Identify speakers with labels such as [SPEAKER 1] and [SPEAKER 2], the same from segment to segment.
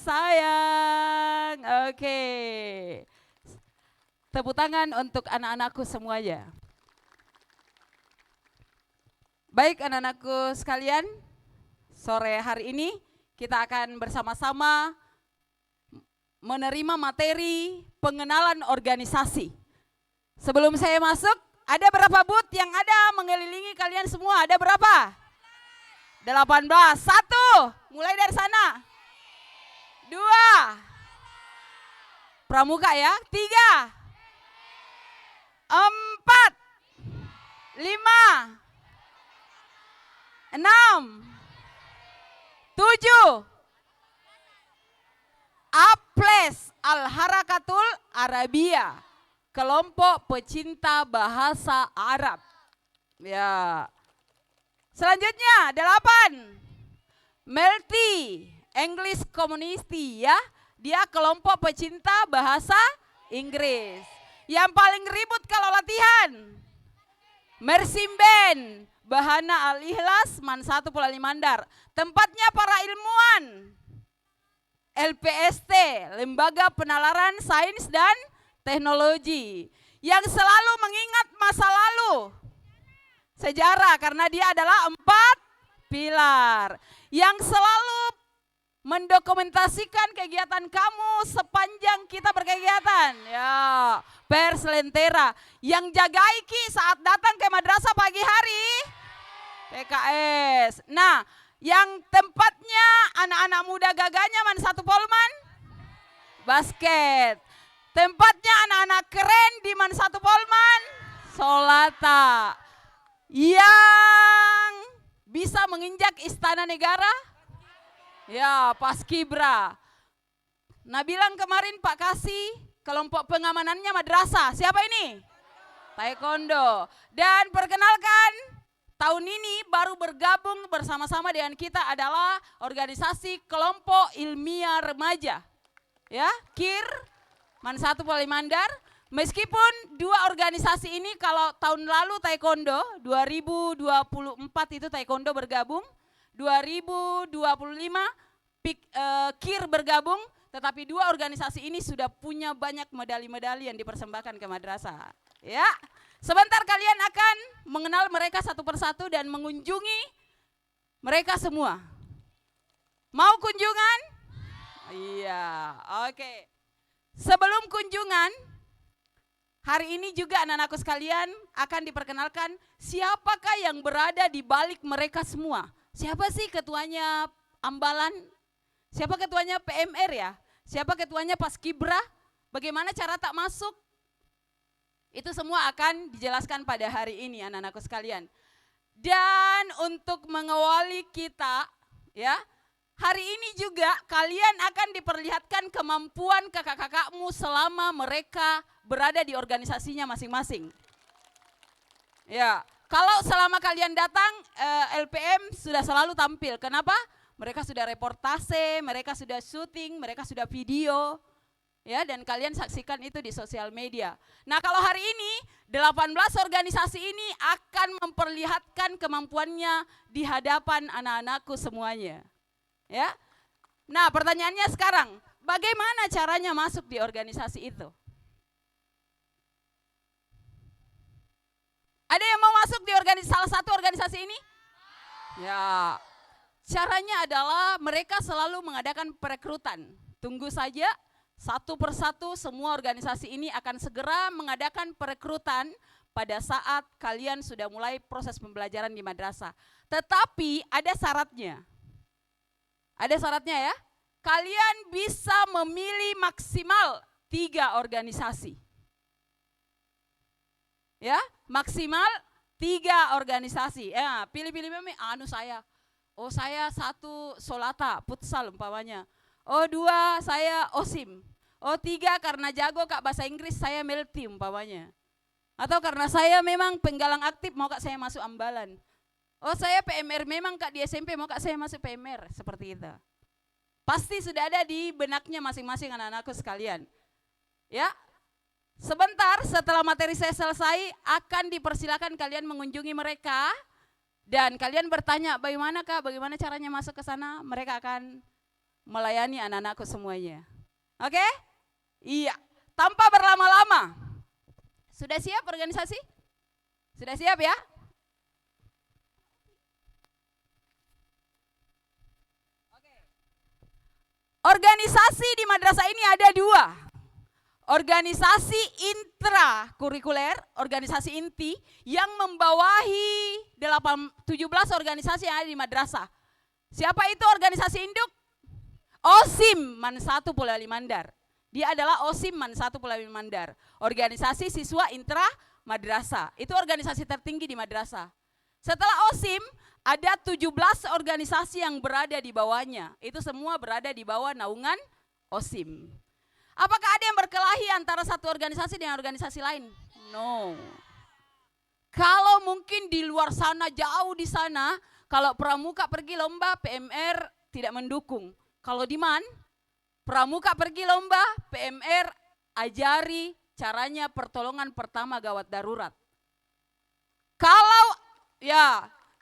[SPEAKER 1] sayang. Oke. Tepuk tangan untuk anak-anakku semuanya. Baik anak-anakku sekalian, sore hari ini kita akan bersama-sama menerima materi pengenalan organisasi. Sebelum saya masuk, ada berapa booth yang ada mengelilingi kalian semua? Ada berapa? 18. 1, mulai dari sana. 2. Pramuka ya. 3. 4. 5. 6, 7, Aples Al-Harakatul Arabia, kelompok pecinta bahasa Arab. Ya. Selanjutnya 8, Melty English Community ya. Dia kelompok pecinta bahasa Inggris. Yang paling ribut kalau latihan, Mersimben Bahana Al-Ikhlas Man 1 Pulali Mandar. Tempatnya para ilmuwan LPST, Lembaga Penalaran Sains dan Teknologi, yang selalu mengingat masa lalu, sejarah, karena dia adalah 4 pilar, yang selalu mendokumentasikan kegiatan kamu sepanjang kita berkegiatan. Ya, pers lentera yang jaga Iki saat datang ke madrasah pagi hari, PKS. Nah, yang tempatnya anak-anak muda gagahnya Man 1 Polman, basket. Tempatnya anak-anak keren di Man 1 Polman, Solata. Yang bisa menginjak istana negara, ya Paskibra. Nah bilang kemarin Pak Kasih, kelompok pengamanannya madrasah. Siapa ini? Taekwondo. Dan perkenalkan, tahun ini baru bergabung bersama-sama dengan kita adalah organisasi kelompok ilmiah remaja. Ya, KIR, Man 1 Pulali Mandar. Meskipun dua organisasi ini kalau tahun lalu Taekwondo, 2024 itu Taekwondo bergabung, 2025 KIR bergabung, tetapi dua organisasi ini sudah punya banyak medali-medali yang dipersembahkan ke madrasah. Ya, sebentar kalian akan mengenal mereka satu persatu dan mengunjungi mereka semua. Mau kunjungan? Iya, oke. Sebelum kunjungan, hari ini juga anak-anakku sekalian akan diperkenalkan siapakah yang berada di balik mereka semua. Siapa sih ketuanya Ambalan? Siapa ketuanya PMR ya? Siapa ketuanya Paskibra? Bagaimana cara tak masuk? Itu semua akan dijelaskan pada hari ini anak-anakku sekalian. Dan untuk mengawali kita ya, hari ini juga kalian akan diperlihatkan kemampuan kakak-kakakmu selama mereka berada di organisasinya masing-masing. Ya, kalau selama kalian datang, LPM sudah selalu tampil. Kenapa? Mereka sudah reportase, mereka sudah syuting, mereka sudah video. Ya, dan kalian saksikan itu di sosial media. Nah, kalau hari ini 18 organisasi ini akan memperlihatkan kemampuannya di hadapan anak-anakku semuanya. Ya. Nah, pertanyaannya sekarang, bagaimana caranya masuk di organisasi itu? Ada yang mau masuk di salah satu organisasi ini? Ya. Caranya adalah mereka selalu mengadakan perekrutan. Tunggu saja, satu persatu semua organisasi ini akan segera mengadakan perekrutan pada saat kalian sudah mulai proses pembelajaran di madrasah. Tetapi ada syaratnya. Ada syaratnya ya. Kalian bisa memilih maksimal 3 organisasi. Ya, maksimal 3 organisasi. Ya, pilih-pilih memang saya. Oh, saya 1 Solata, futsal umpamanya. Oh, 2 saya OSIM. Oh, 3 karena jago Kak bahasa Inggris saya Melty umpamanya. Atau karena saya memang penggalang aktif mau Kak saya masuk Ambalan. Oh, saya PMR memang Kak di SMP mau Kak saya masuk PMR, seperti itu. Pasti sudah ada di benaknya masing-masing anak-anakku sekalian. Ya. Sebentar setelah materi saya selesai akan dipersilakan kalian mengunjungi mereka dan kalian bertanya bagaimana Kak, bagaimana caranya masuk ke sana, mereka akan melayani anak-anakku semuanya. Oke? Iya, tanpa berlama-lama. Sudah siap organisasi? Sudah siap ya? Organisasi di madrasah ini ada dua. Organisasi intrakurikuler, organisasi inti yang membawahi 17 organisasi yang ada di madrasah. Siapa itu organisasi induk? OSIM Man 1 Polewali Mandar. Dia adalah OSIM Man 1 Polewali Mandar. Organisasi siswa intra madrasah. Itu organisasi tertinggi di madrasah. Setelah OSIM, ada 17 organisasi yang berada di bawahnya. Itu semua berada di bawah naungan OSIM. Apakah ada yang berkelahi antara satu organisasi dengan organisasi lain? No. Kalau mungkin di luar sana, jauh di sana, kalau pramuka pergi lomba, PMR tidak mendukung. Kalau di MAN, pramuka pergi lomba, PMR ajari caranya pertolongan pertama gawat darurat.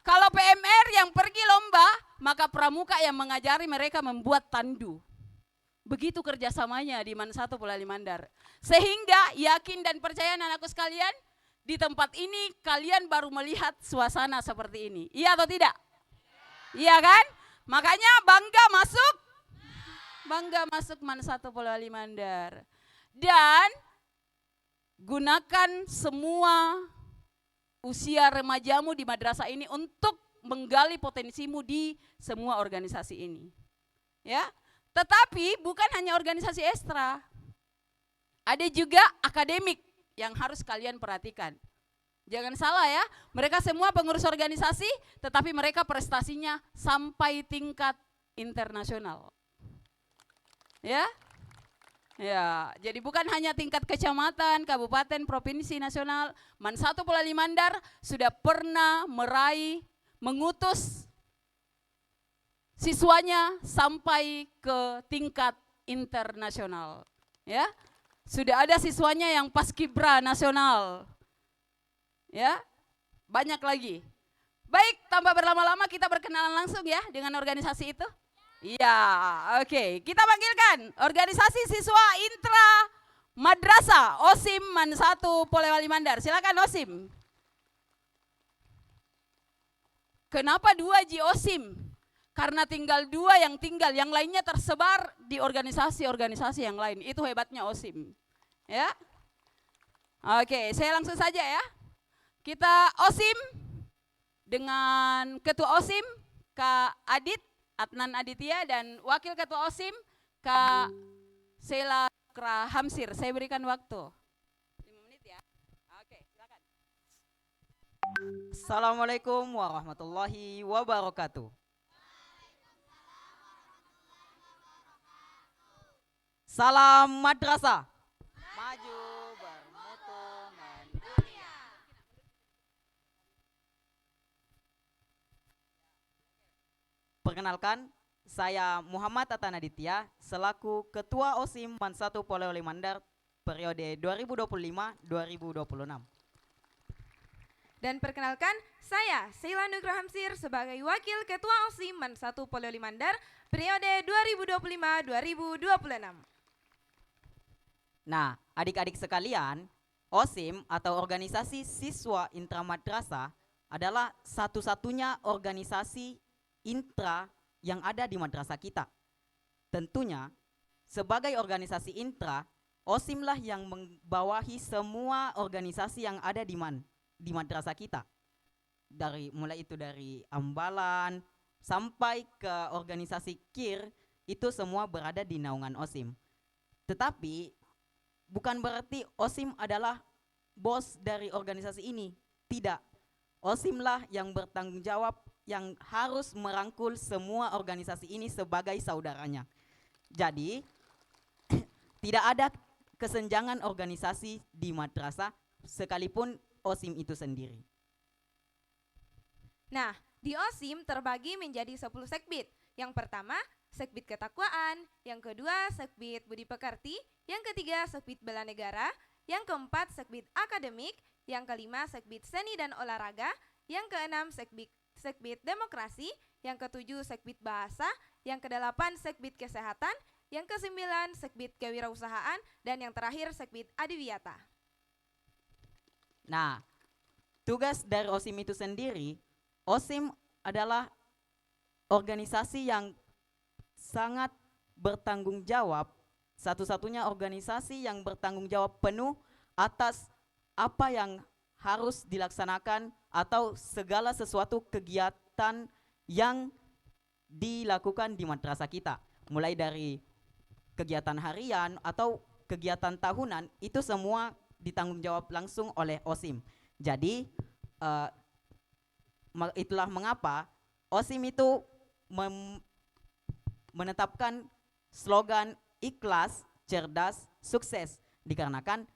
[SPEAKER 1] Kalau PMR yang pergi lomba, maka pramuka yang mengajari mereka membuat tandu. Begitu kerjasamanya di Man 1 Polewali Mandar. Sehingga yakin dan percaya anakku sekalian, di tempat ini kalian baru melihat suasana seperti ini. Iya atau tidak? Iya kan? Makanya bangga masuk Man 1 Polewali Mandar. Dan gunakan semua usia remajamu di madrasah ini untuk menggali potensimu di semua organisasi ini. Ya. Tetapi bukan hanya organisasi ekstra. Ada juga akademik yang harus kalian perhatikan. Jangan salah ya, mereka semua pengurus organisasi, tetapi mereka prestasinya sampai tingkat internasional. Ya, jadi bukan hanya tingkat kecamatan, kabupaten, provinsi, nasional. Man 1 Polewali Mandar sudah pernah mengutus siswanya sampai ke tingkat internasional. Ya, sudah ada siswanya yang paskibra nasional. Ya, banyak lagi. Baik, tanpa berlama-lama kita berkenalan langsung ya dengan organisasi itu. Iya, oke. Kita panggilkan organisasi siswa intra madrasah OSIM Man 1 Polewali Mandar. Silakan OSIM. Kenapa 2 Ji OSIM? Karena tinggal 2 yang tinggal, yang lainnya tersebar di organisasi-organisasi yang lain. Itu hebatnya OSIM. Ya. Oke, saya langsung saja ya. Kita OSIM dengan Ketua OSIM Kak Adnan Aditya dan Wakil Ketua OSIM Kak Sheila Hamsir. Saya berikan waktu 5 menit ya. Oke, silakan.
[SPEAKER 2] Assalamualaikum warahmatullahi wabarakatuh. Salam madrasah. Maju bermutu mendunia. Perkenalkan, saya Muhammad Atan Aditya selaku Ketua OSIM Man 1 Polewali Mandar periode 2025-2026.
[SPEAKER 3] Dan perkenalkan, saya Sheila Hamsir sebagai Wakil Ketua OSIM Man 1 Polewali Mandar periode 2025-2026.
[SPEAKER 2] Nah, adik-adik sekalian, OSIM atau organisasi siswa intramadrasah adalah satu-satunya organisasi intra yang ada di madrasah kita. Tentunya, sebagai organisasi intra, OSIM lah yang membawahi semua organisasi yang ada di madrasah kita. Mulai dari ambalan sampai ke organisasi KIR, itu semua berada di naungan OSIM. Tetapi bukan berarti OSIM adalah bos dari organisasi ini. Tidak. OSIM lah yang bertanggung jawab, yang harus merangkul semua organisasi ini sebagai saudaranya. Jadi tidak ada kesenjangan organisasi di madrasah sekalipun OSIM itu sendiri.
[SPEAKER 3] Nah, di OSIM terbagi menjadi 10 sekbid. Yang pertama, sekbid ketakwaan, yang kedua, sekbid budi pekerti, yang ketiga, sekbid bela negara, yang keempat, sekbid akademik, yang kelima, sekbid seni dan olahraga, yang keenam, sekbid demokrasi, yang ketujuh, sekbid bahasa, yang ke-8 Sekbid Kesehatan, yang ke-9 Sekbid Kewirausahaan, dan yang terakhir Sekbid Adiwiyata.
[SPEAKER 2] Nah, tugas dari OSIM itu sendiri, OSIM adalah organisasi yang sangat bertanggung jawab, satu-satunya organisasi yang bertanggung jawab penuh atas apa yang harus dilaksanakan atau segala sesuatu kegiatan yang dilakukan di madrasah kita. Mulai dari kegiatan harian atau kegiatan tahunan, itu semua ditanggung jawab langsung oleh OSIM. Jadi itulah mengapa OSIM itu menetapkan slogan ikhlas, cerdas, sukses. Dikarenakan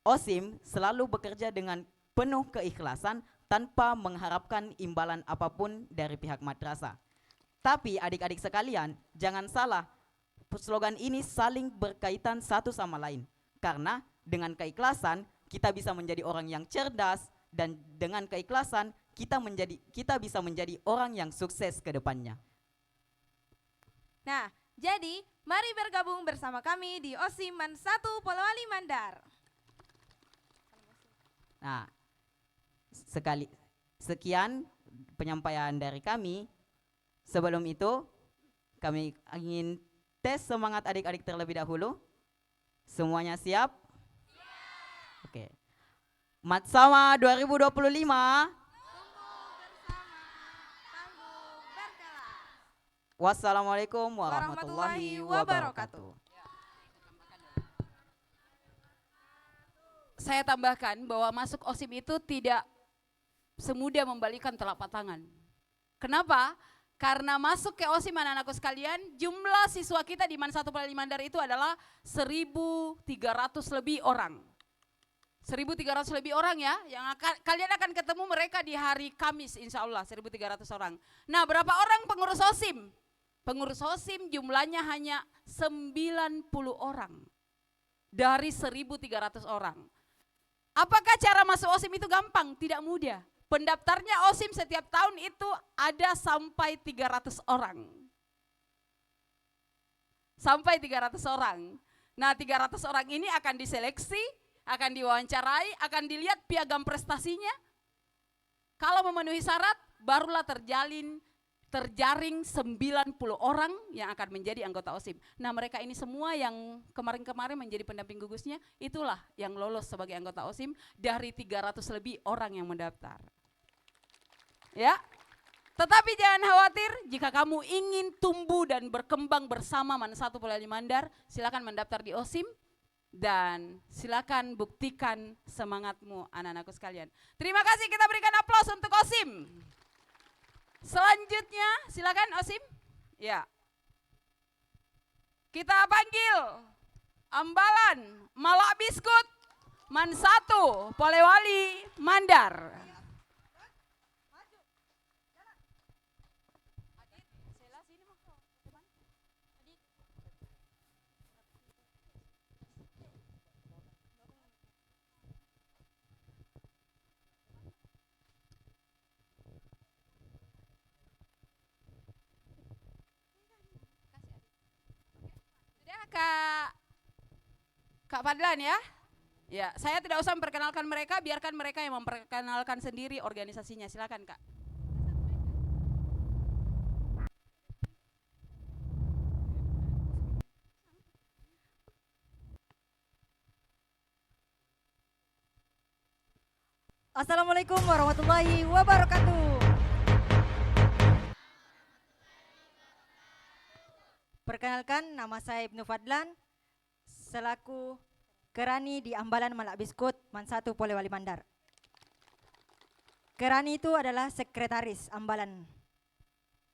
[SPEAKER 2] OSIM selalu bekerja dengan penuh keikhlasan tanpa mengharapkan imbalan apapun dari pihak madrasah. Tapi adik-adik sekalian, jangan salah, slogan ini saling berkaitan satu sama lain. Karena dengan keikhlasan kita bisa menjadi orang yang cerdas, dan dengan keikhlasan kita bisa menjadi orang yang sukses ke depannya.
[SPEAKER 3] Nah, jadi mari bergabung bersama kami di OSIM Man 1 Polewali Mandar.
[SPEAKER 2] Nah, sekian penyampaian dari kami. Sebelum itu, kami ingin tes semangat adik-adik terlebih dahulu. Semuanya siap? Siap. Oke. Matsama 2025. Wassalamualaikum warahmatullahi wabarakatuh.
[SPEAKER 1] Saya tambahkan bahwa masuk OSIM itu tidak semudah membalikan telapak tangan. Kenapa? Karena masuk ke OSIM anak-anakku sekalian, jumlah siswa kita di Man 1 Polewali Mandar itu adalah 1.300 lebih orang. 1.300 lebih orang ya, yang kalian akan ketemu mereka di hari Kamis insya Allah, 1.300 orang. Nah, berapa orang pengurus OSIM? Pengurus OSIM jumlahnya hanya 90 orang dari 1.300 orang. Apakah cara masuk OSIM itu gampang? Tidak mudah. Pendaftarnya OSIM setiap tahun itu ada sampai 300 orang. Sampai 300 orang. Nah, 300 orang ini akan diseleksi, akan diwawancarai, akan dilihat piagam prestasinya. Kalau memenuhi syarat, barulah terjaring 90 orang yang akan menjadi anggota OSIM. Nah, mereka ini semua yang kemarin-kemarin menjadi pendamping gugusnya, itulah yang lolos sebagai anggota OSIM dari 300 lebih orang yang mendaftar. Ya, tetapi jangan khawatir, jika kamu ingin tumbuh dan berkembang bersama Man 1 Polewali Mandar, silakan mendaftar di OSIM dan silakan buktikan semangatmu anak-anakku sekalian. Terima kasih, kita berikan aplaus untuk OSIM. Selanjutnya silakan OSIM. Ya. Kita panggil Ambalan Malak Biskut Man 1 Polewali Mandar. Kak Fadlan ya. Ya, saya tidak usah memperkenalkan mereka, biarkan mereka yang memperkenalkan sendiri organisasinya. Silakan, Kak.
[SPEAKER 4] Assalamualaikum warahmatullahi wabarakatuh. Perkenalkan, nama saya Ibnu Fadlan, selaku Kerani di Ambalan Malak Biskut Man 1 Polewali Mandar. Kerani itu adalah sekretaris Ambalan.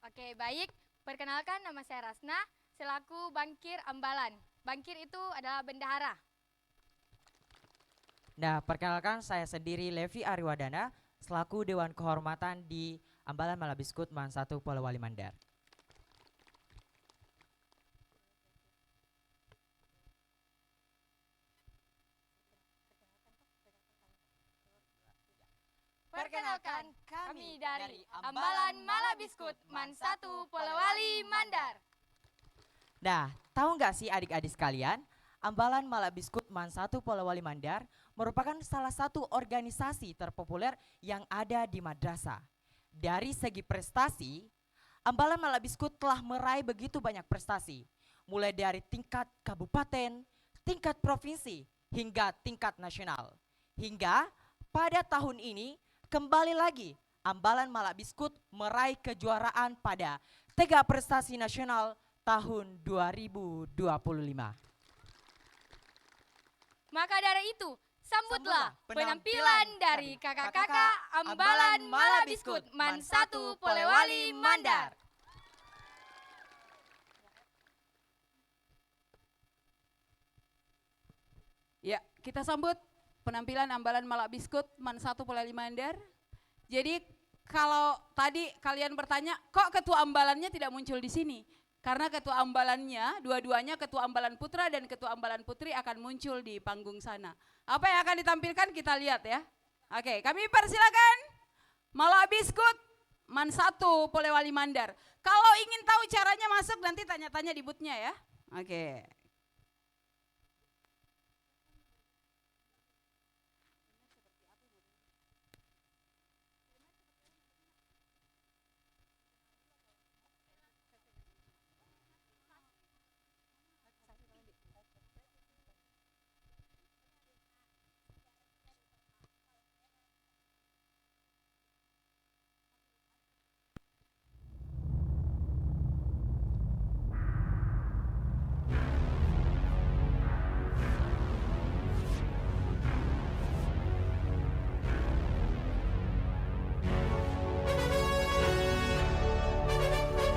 [SPEAKER 5] Oke, baik. Perkenalkan, nama saya Rasna, selaku Bangkir Ambalan. Bangkir itu adalah bendahara.
[SPEAKER 6] Nah, perkenalkan, saya sendiri Levi Ariwadana, selaku Dewan Kehormatan di Ambalan Malak Biskut Man 1 Polewali Mandar.
[SPEAKER 5] Perkenalkan, kami dari Ambalan Malak Biskut Man 1 Polewali Mandar.
[SPEAKER 6] Nah, tahu nggak sih adik-adik sekalian, Ambalan Malak Biskut Man 1 Polewali Mandar merupakan salah satu organisasi terpopuler yang ada di madrasah. Dari segi prestasi, Ambalan Malak Biskut telah meraih begitu banyak prestasi, mulai dari tingkat kabupaten, tingkat provinsi, hingga tingkat nasional. Hingga pada tahun ini kembali lagi Ambalan Malak Biskut meraih kejuaraan pada Tega Prestasi Nasional tahun 2025.
[SPEAKER 5] Maka dari itu, sambutlah
[SPEAKER 6] Sambutlah
[SPEAKER 5] penampilan dari kakak-kakak Ambalan Malak Biskut Man 1 Polewali Mandar.
[SPEAKER 1] Ya, kita sambut penampilan Ambalan Malak Biskut Man 1 Polewali Mandar. Jadi kalau tadi kalian bertanya, kok ketua ambalannya tidak muncul di sini? Karena ketua ambalannya, dua-duanya ketua ambalan putra dan ketua ambalan putri akan muncul di panggung sana. Apa yang akan ditampilkan kita lihat ya. Oke, kami persilakan Malak Biskut Man 1 Polewali Mandar. Kalau ingin tahu caranya masuk nanti tanya-tanya di boothnya ya. Oke.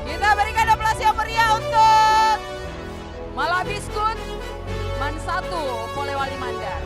[SPEAKER 1] Kita berikan aplaus yang meriah untuk Malak Biskut Man 1 Polewali Mandar.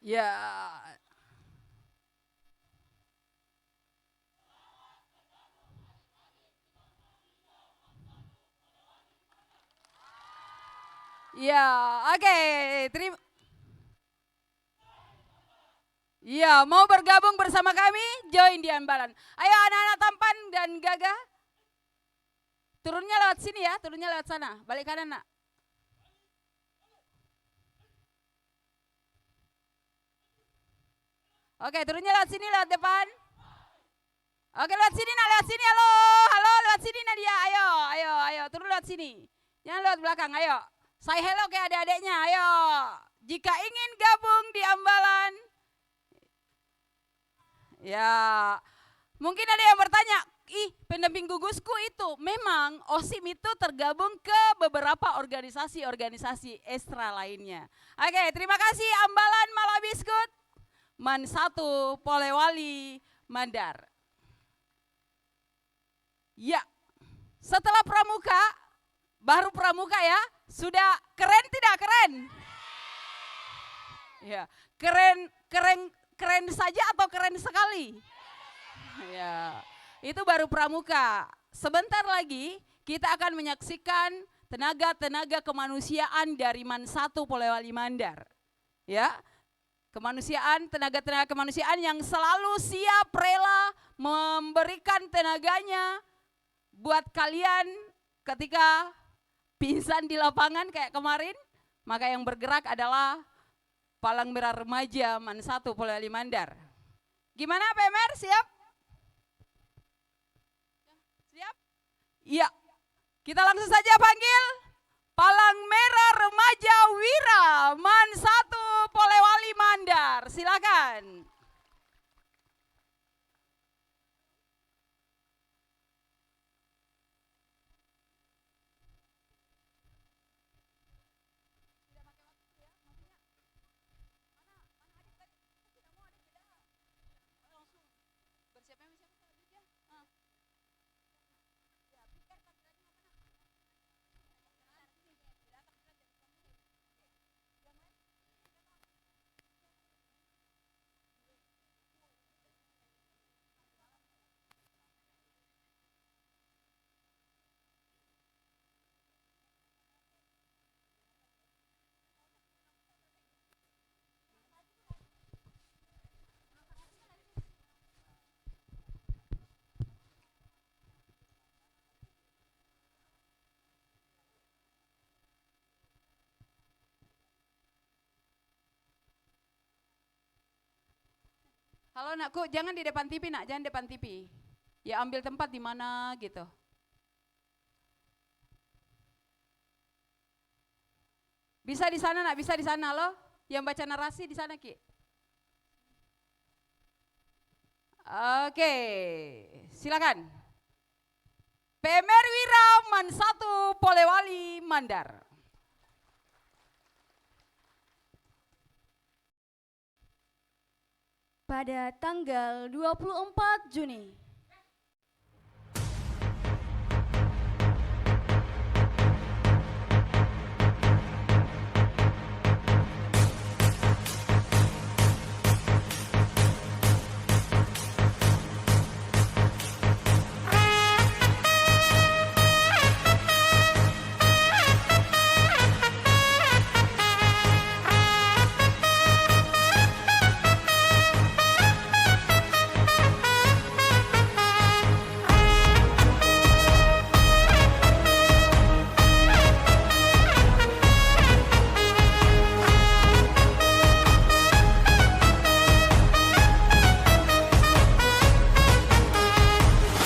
[SPEAKER 1] Ya. Ya, oke. Terima. Ya, mau bergabung bersama kami? Join di Ambalan. Ayo anak-anak tampan dan gagah. Turunnya lewat sini ya, turunnya lewat sana. Balik kanan, Nak. Oke, turunnya lewat sini, lewat depan. Oke, lewat sini, Nak, lewat sini. Halo, halo, lewat sini Nadia. Ayo, ayo, ayo, turun lewat sini. Jangan lewat belakang, ayo. Say hello ke adik-adiknya, ayo. Jika ingin gabung di Ambalan. Ya, mungkin ada yang bertanya, ih pendamping gugusku itu memang OSIM itu tergabung ke beberapa organisasi-organisasi ekstra lainnya. Oke, terima kasih Ambalan Malabiskut, Man 1 Polewali Mandar. Ya, setelah pramuka, baru pramuka ya, sudah keren tidak keren? Ya, keren, keren, keren saja atau keren sekali? Ya, itu baru pramuka. Sebentar lagi kita akan menyaksikan tenaga-tenaga kemanusiaan dari Man 1 Polewali Mandar. Ya, kemanusiaan, tenaga-tenaga kemanusiaan yang selalu siap rela memberikan tenaganya buat kalian ketika pingsan di lapangan kayak kemarin. Maka yang bergerak adalah Palang Merah Remaja Man 1 Polewali Mandar. Gimana PMR, siap? Siap? Iya. Kita langsung saja panggil Palang Merah Remaja Wira Man 1 Polewali Mandar. Silakan. Halo nakku, jangan di depan TV nak, jangan depan TV. Ya ambil tempat di mana gitu. Bisa di sana nak, bisa di sana loh. Yang baca narasi di sana Ki. Oke, silakan. PMR Wira Man 1 Polewali Mandar.
[SPEAKER 7] Pada tanggal 24 Juni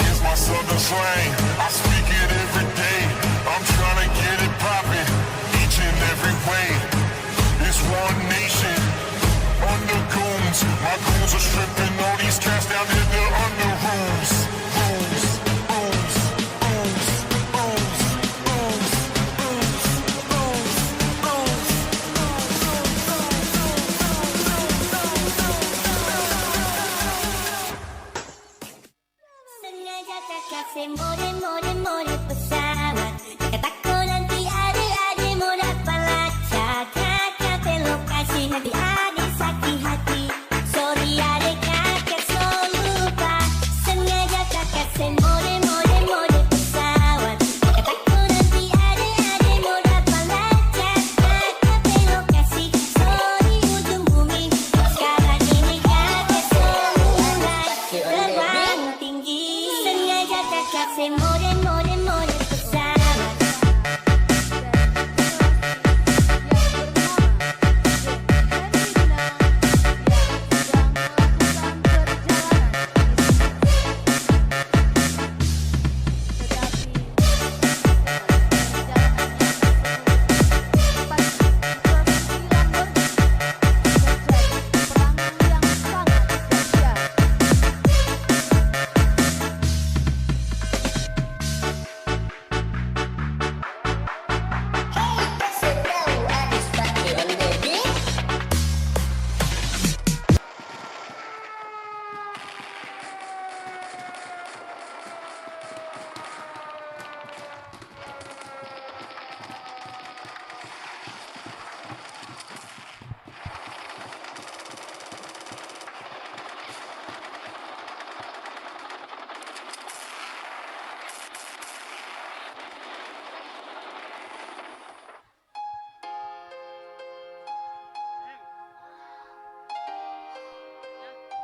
[SPEAKER 8] Here's my southern slang, I speak it every day. I'm trying to get it poppin', each and every way. It's one nation, under goons. My goons are stripping all these cats down in the under rooms. Rooms, rooms, rooms, rooms, rooms, rooms, rooms, rooms.
[SPEAKER 9] Sengaja tak kasih mode pesawat. Kataku nanti adik-adik mau dapat lacak. Kakak lokasi hati adik sakit hati. kasih more more more pesawat.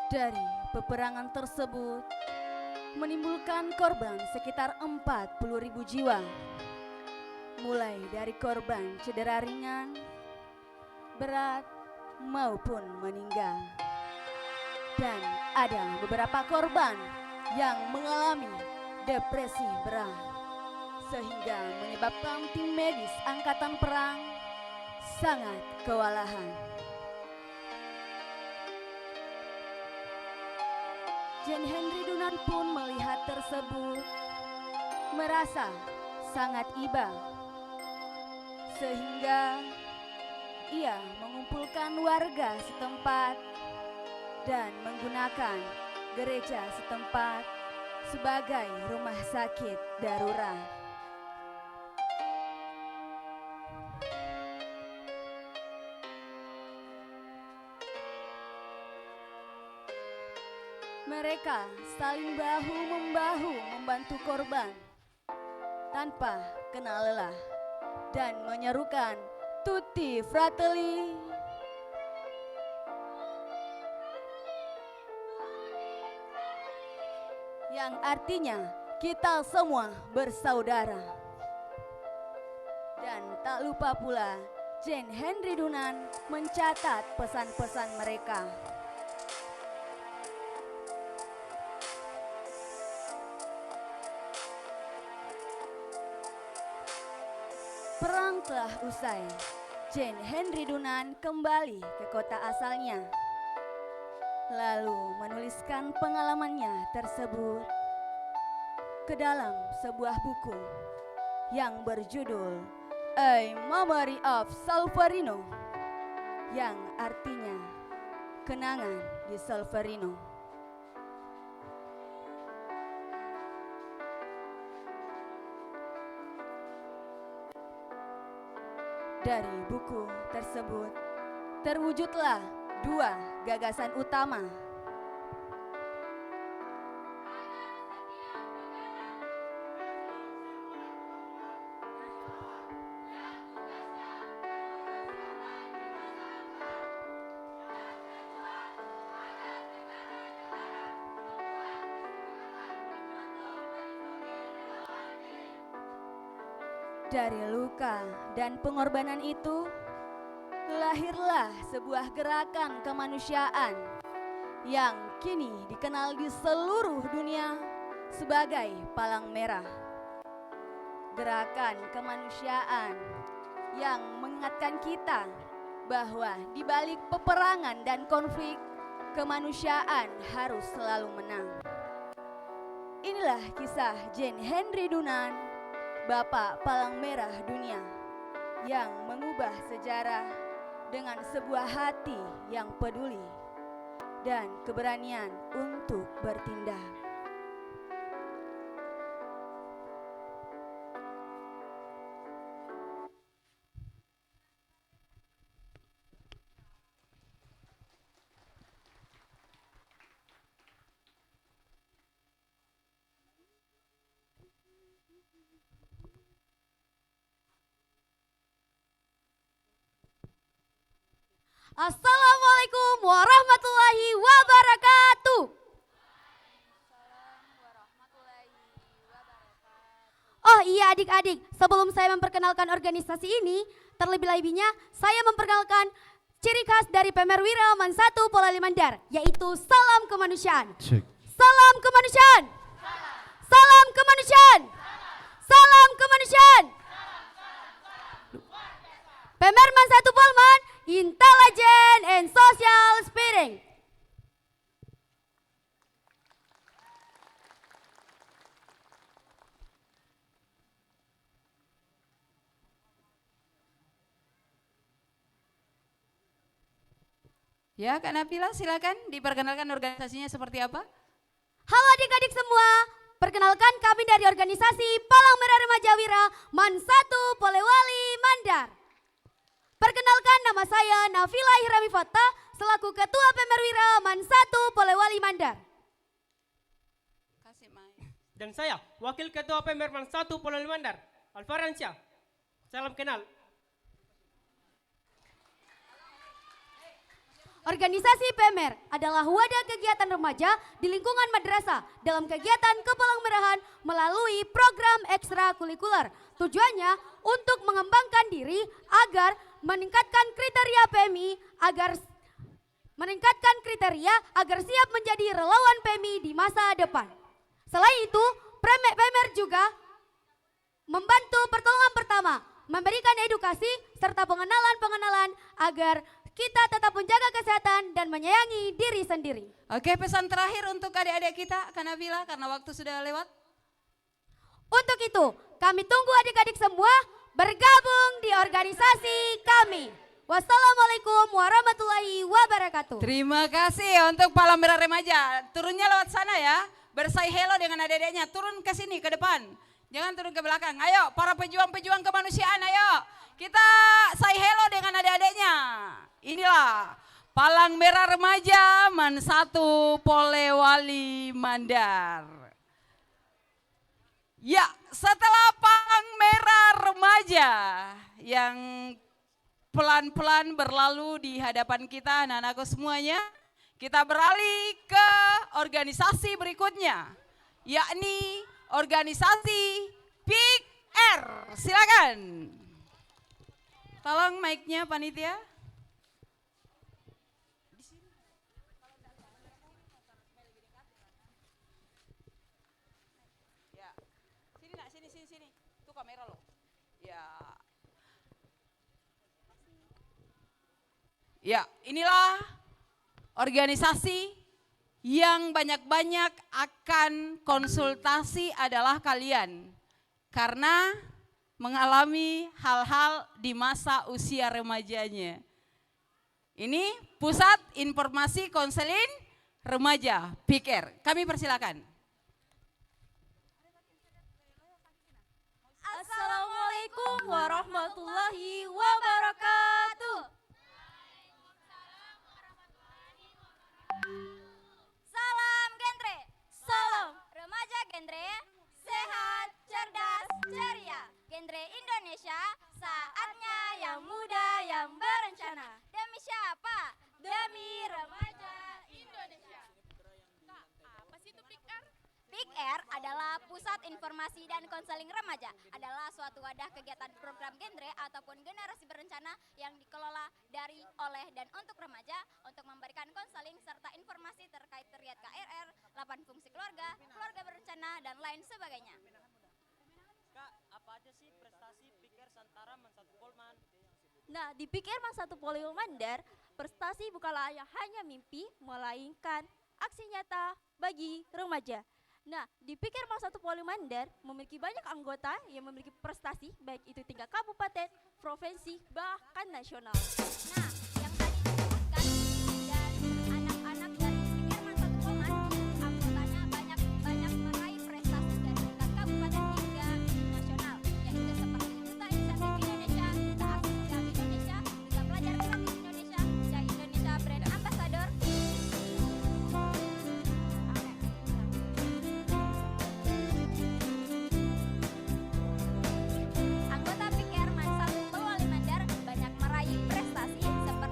[SPEAKER 7] Dari peperangan tersebut menimbulkan korban sekitar 40.000 jiwa, mulai dari korban cedera ringan, berat, maupun meninggal. Dan ada beberapa korban yang mengalami depresi berat, sehingga menyebabkan tim medis angkatan perang sangat kewalahan. Jen Henry Dunan pun melihat tersebut, merasa sangat iba, sehingga ia mengumpulkan warga setempat dan menggunakan gereja setempat sebagai rumah sakit darurat. Mereka saling bahu-membahu membantu korban tanpa kenal lelah dan menyerukan Tutti Fratelli, yang artinya kita semua bersaudara. Dan tak lupa pula Jen Henry Dunan mencatat pesan-pesan mereka. Perang telah usai. Jen Henry Dunan kembali ke kota asalnya, lalu menuliskan pengalamannya tersebut ke dalam sebuah buku yang berjudul A Memory of Solferino, yang artinya kenangan di Solferino. Dari buku tersebut terwujudlah dua gagasan utama. Dari luka dan pengorbanan itu, lahirlah sebuah gerakan kemanusiaan yang kini dikenal di seluruh dunia sebagai Palang Merah. Gerakan kemanusiaan yang mengingatkan kita bahwa di balik peperangan dan konflik, kemanusiaan harus selalu menang. Inilah kisah Jen Henry Dunan, Bapak Palang Merah Dunia, yang mengubah sejarah dengan sebuah hati yang peduli dan keberanian untuk bertindak.
[SPEAKER 10] Assalamualaikum warahmatullahi wabarakatuh.
[SPEAKER 7] iya adik-adik, sebelum saya memperkenalkan organisasi ini, terlebih-lebihnya saya memperkenalkan ciri khas dari Pemerwira Mansatu Polali Mandar, yaitu salam kemanusiaan. Salam kemanusiaan. Salam kemanusiaan. Salam kemanusiaan. Pemer Mansatu Polman, intelligent and social spirit.
[SPEAKER 1] Ya, Kak Nabila silakan diperkenalkan organisasinya seperti apa?
[SPEAKER 7] Halo adik-adik semua, perkenalkan kami dari organisasi Palang Merah Remaja Wira Mansatu Polewali Mandar. Perkenalkan, nama saya Nafila Ihrami Fatta selaku Ketua Pemerwira Mansatu Polewali Mandar.
[SPEAKER 1] Kasih mic.
[SPEAKER 10] Dan saya, Wakil Ketua Pemerman 1 Polewali Mandar, Alfaransyah. Salam kenal.
[SPEAKER 7] Organisasi PEMER adalah wadah kegiatan remaja di lingkungan madrasah dalam kegiatan kepalang merahan melalui program ekstrakurikuler. Tujuannya untuk mengembangkan diri agar meningkatkan kriteria PMI agar siap menjadi relawan PMI di masa depan. Selain itu, PEMER juga membantu pertolongan pertama, memberikan edukasi serta pengenalan agar kita tetap menjaga kesehatan dan menyayangi diri sendiri.
[SPEAKER 1] Oke, pesan terakhir untuk adik-adik kita, Kak Nabila, karena waktu sudah lewat.
[SPEAKER 7] Untuk itu, kami tunggu adik-adik semua bergabung di organisasi kami. Wassalamualaikum warahmatullahi wabarakatuh.
[SPEAKER 1] Terima kasih untuk Palang Merah Remaja. Turunnya lewat sana ya, bersay hello dengan adik-adiknya. Turun ke sini, ke depan. Jangan turun ke belakang. Ayo, para pejuang-pejuang kemanusiaan, ayo. Kita say hello dengan adik-adiknya. Inilah Palang Merah Remaja Mansatu Polewali Mandar. Ya, setelah Palang Merah Remaja yang pelan-pelan berlalu di hadapan kita anak-anakku semuanya, kita beralih ke organisasi berikutnya, yakni organisasi Big R. Silakan. Tolong mic-nya panitia. Ya. Sini nak, sini. Itu kamera loh. Ya. Ya, inilah organisasi yang banyak-banyak akan konsultasi adalah kalian. Karena mengalami hal-hal di masa usia remajanya. Ini Pusat Informasi Konseling Remaja, PIKR. Kami persilakan.
[SPEAKER 7] Assalamualaikum warahmatullahi wabarakatuh.
[SPEAKER 9] Salam genre. Salam remaja genre. Sehat, cerdas, ceria. Genre Indonesia, saatnya yang muda yang berencana. Demi siapa? Demi remaja Indonesia. Kak, apa sih itu Big R? Big R adalah Pusat Informasi dan Konseling Remaja. Adalah suatu wadah kegiatan program genre ataupun generasi berencana yang dikelola dari, oleh, dan untuk remaja untuk memberikan konseling serta informasi terkait terkait KRR, 8 fungsi keluarga, keluarga berencana, dan lain sebagainya.
[SPEAKER 10] Kak, apa aja sih prestasi PIKR Santara Mansatu Polman?
[SPEAKER 7] Nah, di PIKR Mansatu Polewali Mandar, prestasi bukanlah hanya mimpi, melainkan aksi nyata bagi remaja. Nah, di PIKR Mansatu Polewali Mandar memiliki banyak anggota yang memiliki prestasi baik itu tingkat kabupaten, provinsi, bahkan nasional.
[SPEAKER 9] Nah, yang tadi disebutkan dari anak-anak dari PIKR Mansatu Polman, anggotanya banyak meraih prestasi dari tingkat kabupaten hingga nasional, yaitu seperti Duta Inisiatif Indonesia, Duta Aksi Sosial Indonesia, Duta Pelajar Kreatif Indonesia, Duta Indonesia Brand Ambassador. Anggota PIKR Mansatu Polewali Mandar banyak meraih prestasi seperti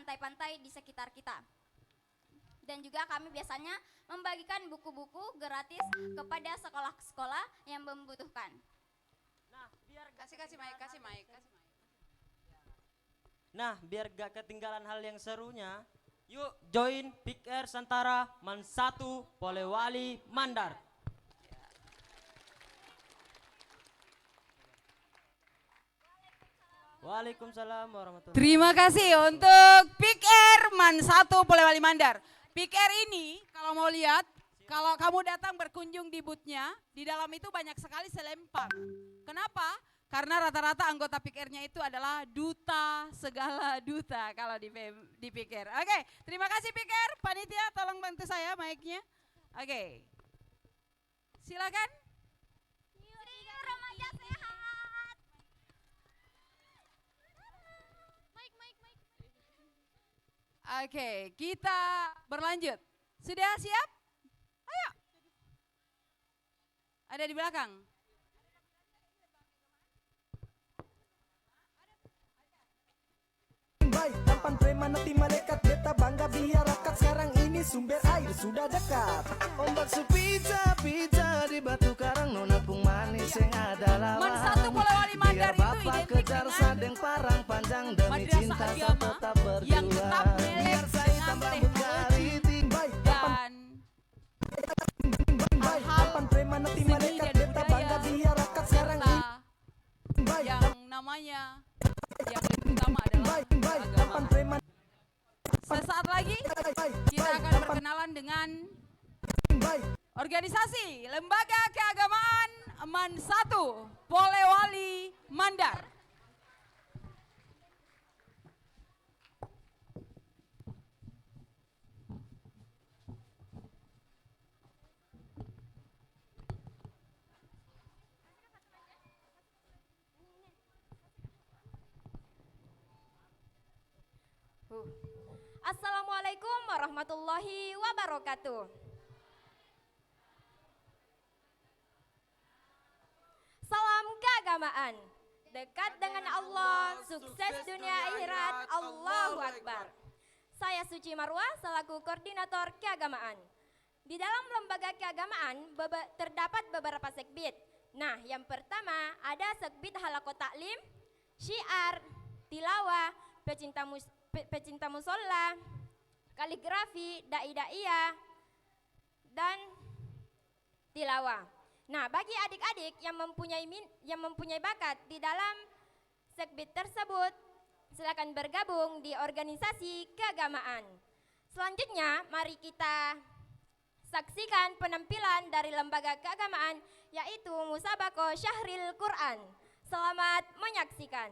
[SPEAKER 9] pantai-pantai di sekitar kita. Dan juga kami biasanya membagikan buku-buku gratis kepada sekolah-sekolah yang membutuhkan.
[SPEAKER 10] Nah, biar gak ketinggalan hal yang serunya, yuk join Pick Air Santara Man 1 Polewali Mandar. Waalaikumsalam warahmatullahi wabarakatuh.
[SPEAKER 1] Terima kasih untuk Pick Air Man 1 Polewali Mandar. Pick Air ini kalau mau lihat, kalau kamu datang berkunjung di boothnya, di dalam itu banyak sekali selempang. Kenapa? Karena rata-rata anggota Pick Air-nya itu adalah duta, segala duta kalau di Pick Air. Oke, terima kasih Pick Air. Panitia tolong bantu saya mic-nya. Oke, silakan.
[SPEAKER 9] Yuk remaja sehat.
[SPEAKER 1] Oke, kita berlanjut. Sudah siap? Ayo. Ada di belakang.
[SPEAKER 11] Baik, tampan preman nanti malaikat beta bangga biar rakat sekarang ini sumber air sudah dekat. Ombak pizza di batu karang nona pung manis yang ada lawan.
[SPEAKER 1] Man 1 Polewali Mandar itu
[SPEAKER 11] bapak
[SPEAKER 1] identik
[SPEAKER 11] kejar
[SPEAKER 1] dengan
[SPEAKER 11] sadeng parang panjang demi
[SPEAKER 1] madrasah
[SPEAKER 11] cinta
[SPEAKER 1] agama
[SPEAKER 11] tetap
[SPEAKER 1] yang
[SPEAKER 11] berjuang.
[SPEAKER 1] tetap melek
[SPEAKER 11] Biar saya
[SPEAKER 1] dengan
[SPEAKER 11] tambah
[SPEAKER 1] teknologi
[SPEAKER 11] berkariti. Baik,
[SPEAKER 1] dan
[SPEAKER 11] tampan preman nanti
[SPEAKER 1] seni
[SPEAKER 11] malaikat
[SPEAKER 1] dan
[SPEAKER 11] beta bangga
[SPEAKER 1] budaya
[SPEAKER 11] biar rakat sekarang ini.
[SPEAKER 1] serta yang namanya yang lebih utama adalah
[SPEAKER 11] Tampan
[SPEAKER 1] agama.
[SPEAKER 11] preman.
[SPEAKER 1] Sesaat lagi kita akan berkenalan dengan organisasi Lembaga Keagamaan Man 1 Polewali Mandar.
[SPEAKER 3] Assalamualaikum warahmatullahi wabarakatuh. Salam keagamaan. Dekat dengan Allah, sukses dunia akhirat, Allahu Akbar. Saya Suci Marwah selaku koordinator keagamaan. Di dalam lembaga keagamaan terdapat beberapa sekbid. Nah, yang pertama ada sekbid halaqah taklim, syiar, tilawah, pecinta musola, kaligrafi, dai-daiyah, dan tilawah. Nah, bagi adik-adik yang mempunyai bakat di dalam sekbid tersebut, silakan bergabung di organisasi keagamaan. Selanjutnya, mari kita saksikan penampilan dari lembaga keagamaan, yaitu Musabaqah Syahril Quran. Selamat menyaksikan.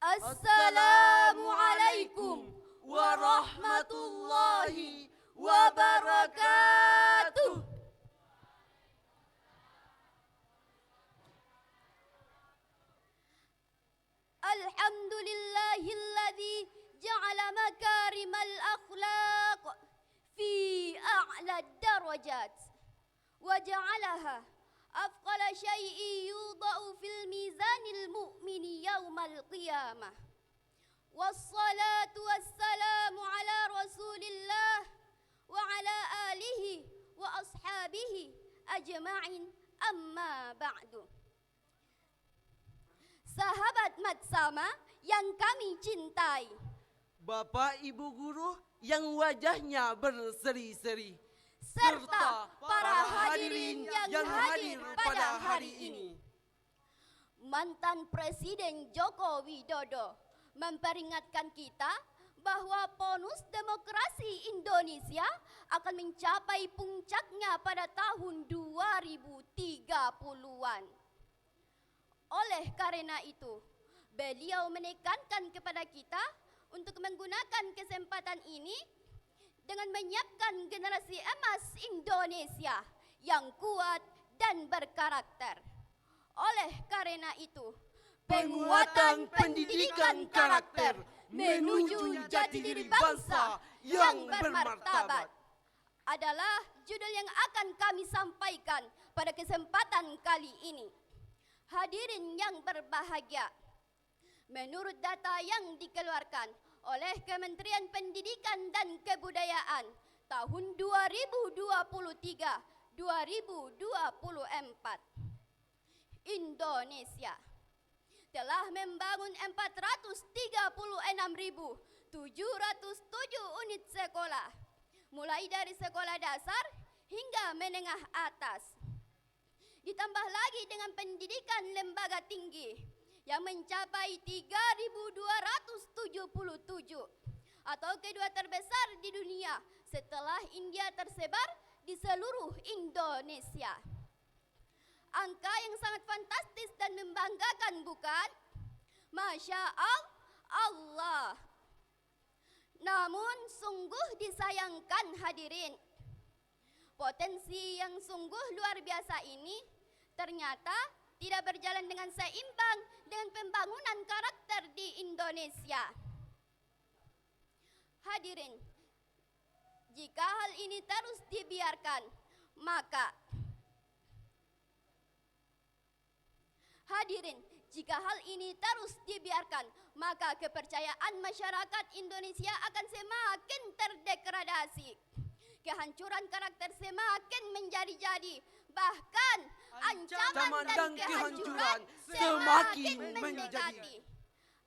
[SPEAKER 7] Assalamualaikum warahmatullahi wabarakatuh. Alhamdulillahilladzi ja'ala makarimal akhlaq fi a'la darajat wa ja'alaha أفقل شيء يوضع في الميزان المؤمن يوم القيامة والصلاة والسلام على رسول الله وعلى آله وأصحابه أجمعين أما بعد. Sahabat Matsama yang kami cintai,
[SPEAKER 12] Bapak Ibu Guru yang wajahnya berseri-seri,
[SPEAKER 7] serta para hadirin yang hadir pada hari ini. Mantan Presiden Joko Widodo memperingatkan kita bahwa bonus demokrasi Indonesia akan mencapai puncaknya pada tahun 2030-an. Oleh karena itu, beliau menekankan kepada kita untuk menggunakan kesempatan ini
[SPEAKER 9] dengan menyiapkan generasi emas Indonesia yang kuat dan berkarakter. Oleh karena itu, penguatan pendidikan karakter menuju jati diri bangsa yang bermartabat adalah judul yang akan kami sampaikan pada kesempatan kali ini. Hadirin yang berbahagia, menurut data yang dikeluarkan oleh Kementerian Pendidikan dan Kebudayaan tahun 2023-2024, Indonesia telah membangun 436.707 unit sekolah, mulai dari sekolah dasar hingga menengah atas. Ditambah lagi dengan pendidikan lembaga tinggi yang mencapai 3.277 atau kedua terbesar di dunia setelah India tersebar di seluruh Indonesia. Angka yang sangat fantastis dan membanggakan, bukan? Masya Allah. Namun sungguh disayangkan hadirin, potensi yang sungguh luar biasa ini ternyata tidak berjalan dengan seimbang dengan pembangunan karakter di Indonesia. Hadirin, jika hal ini terus dibiarkan, maka kepercayaan masyarakat Indonesia akan semakin terdegradasi. Kehancuran karakter semakin menjadi-jadi, bahkan ancaman dan kehancuran semakin mendekati.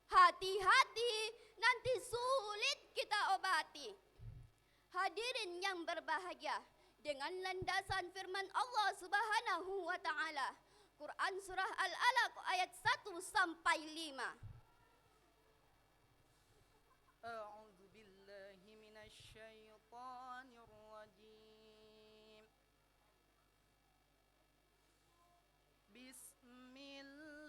[SPEAKER 9] Hati-hati, nanti sulit kita obati. Hadirin yang berbahagia, dengan landasan firman Allah Subhanahu wa Ta'ala, Quran Surah Al-Alaq ayat 1 sampai 5.
[SPEAKER 12] A'udzu billahi minasyaitonir rajim. Bismillahirrahmanirrahim.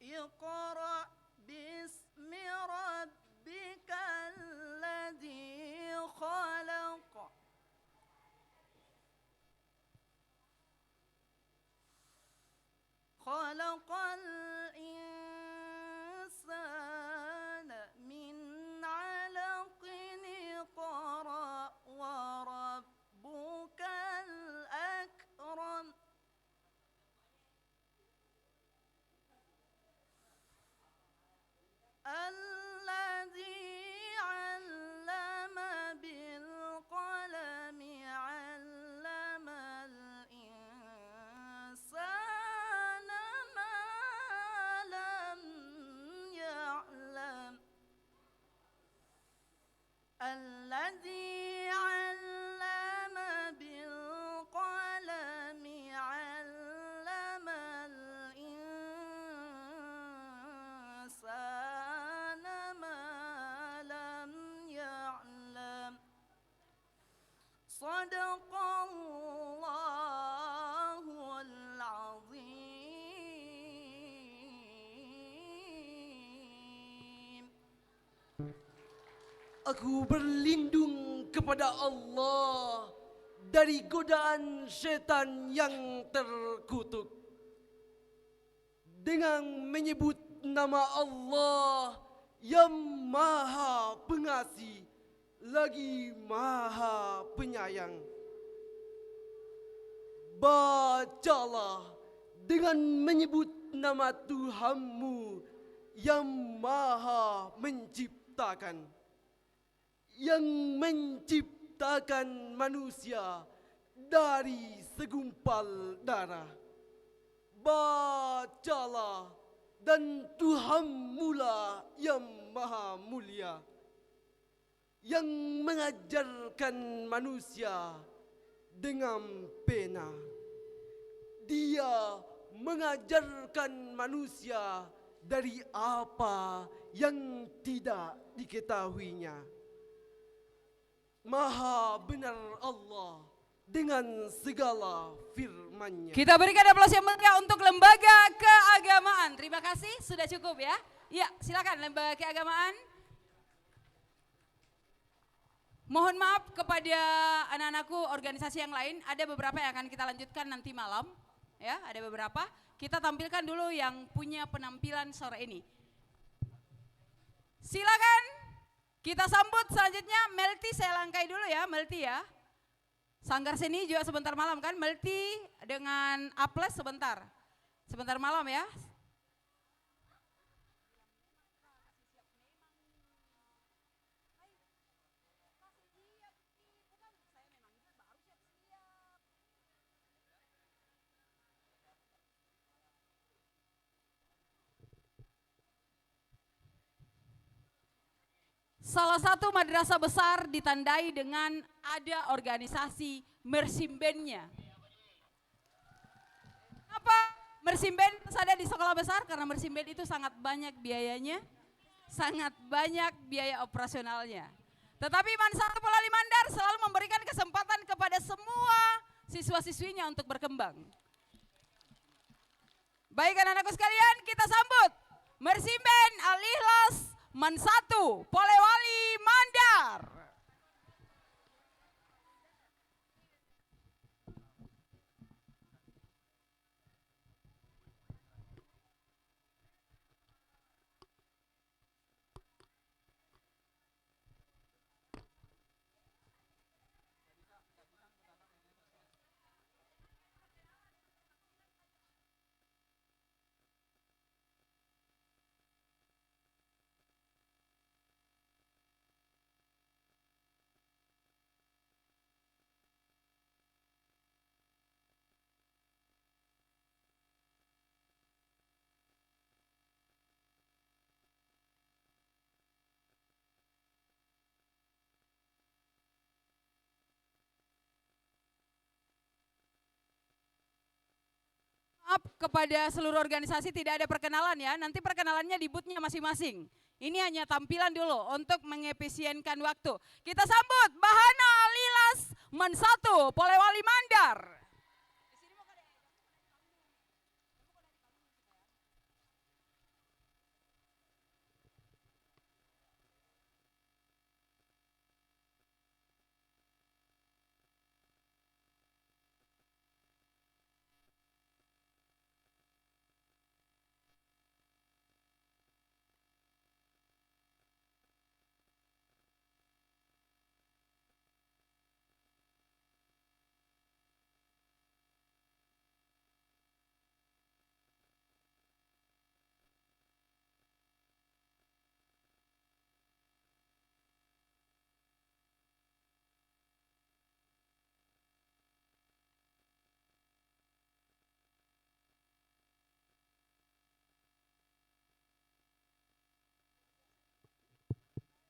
[SPEAKER 12] Iqra bismi rabbikal ladzi khalaq. Khalaqal insana min 'alaqin. Iqra wa rabbukal akram. الذي علم بالقلم علم الإنسان ما لم يعلم. الذي علم بالقلم علم الإنسان Sadaqallahul azim. Aku berlindung kepada Allah dari godaan syaitan yang terkutuk dengan menyebut nama Allah yang Maha Pengasih lagi Maha Penyayang. Bacalah dengan menyebut nama Tuhanmu yang Maha Menciptakan, yang menciptakan manusia dari segumpal darah. Bacalah, dan Tuhanmulah yang Maha Mulia, yang mengajarkan manusia dengan pena. Dia mengajarkan manusia dari apa yang tidak diketahuinya. Maha benar Allah dengan segala firman-Nya.
[SPEAKER 1] Kita berikan aplaus yang meriah untuk lembaga keagamaan. Terima kasih, sudah cukup ya. Ya, silakan lembaga keagamaan. Mohon maaf kepada anak-anakku organisasi yang lain, ada beberapa yang akan kita lanjutkan nanti malam. Ya, ada beberapa. Kita tampilkan dulu yang punya penampilan sore ini. Silakan kita sambut selanjutnya Melty, saya langkai dulu ya, Melty ya. Sanggar Seni juga sebentar malam kan, Melty dengan Aples sebentar. Sebentar malam ya. Salah satu madrasah besar ditandai dengan ada organisasi Mersimben-nya. Apa Mersimben ada di sekolah besar? Karena Mersimben itu sangat banyak biayanya, sangat banyak biaya operasionalnya. Tetapi Mansatu Polawali Mandar selalu memberikan kesempatan kepada semua siswa-siswinya untuk berkembang. Baik anak-anakku sekalian, kita sambut Mersimben Al-Ikhlas Mansatu Polewali Mandar. Maaf kepada seluruh organisasi tidak ada perkenalan ya, nanti perkenalannya di booth-nya masing-masing. Ini hanya tampilan dulu untuk mengefisienkan waktu. Kita sambut Bahana Lilas Mansatu Polewali Mandar.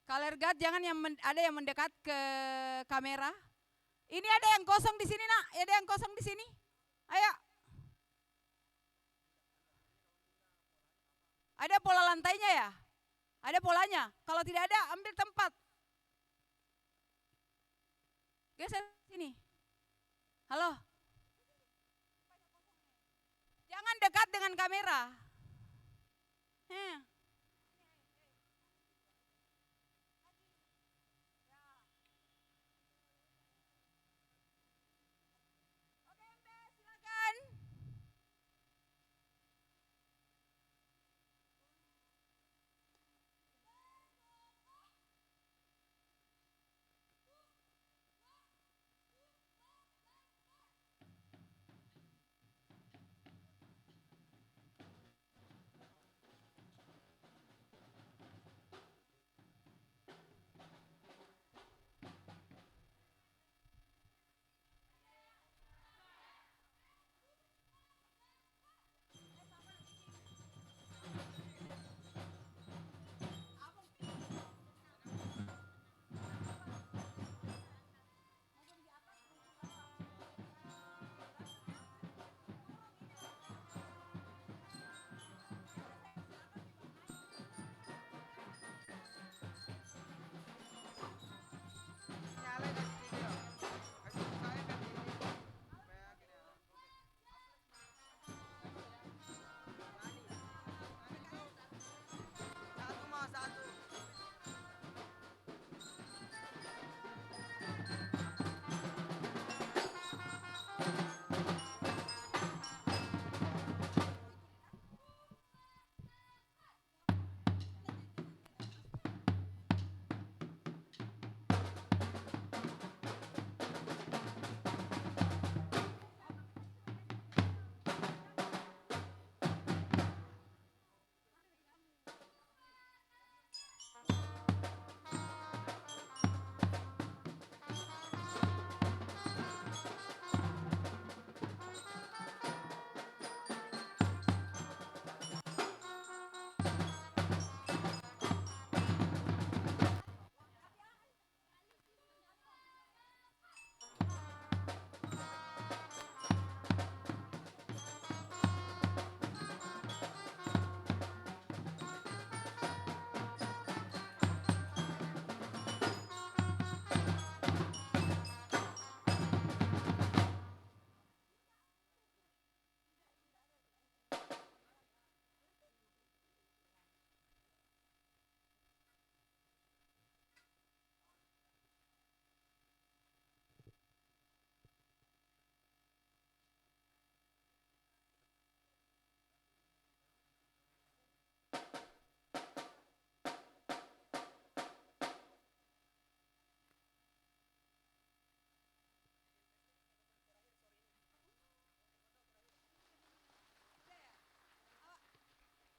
[SPEAKER 1] Kalergat jangan ada yang mendekat ke kamera. Ini ada yang kosong di sini nak, ada yang kosong di sini. Ayo. Ada pola lantainya ya? Ada polanya. Kalau tidak ada ambil tempat. Geser sini. Halo. Jangan dekat dengan kamera.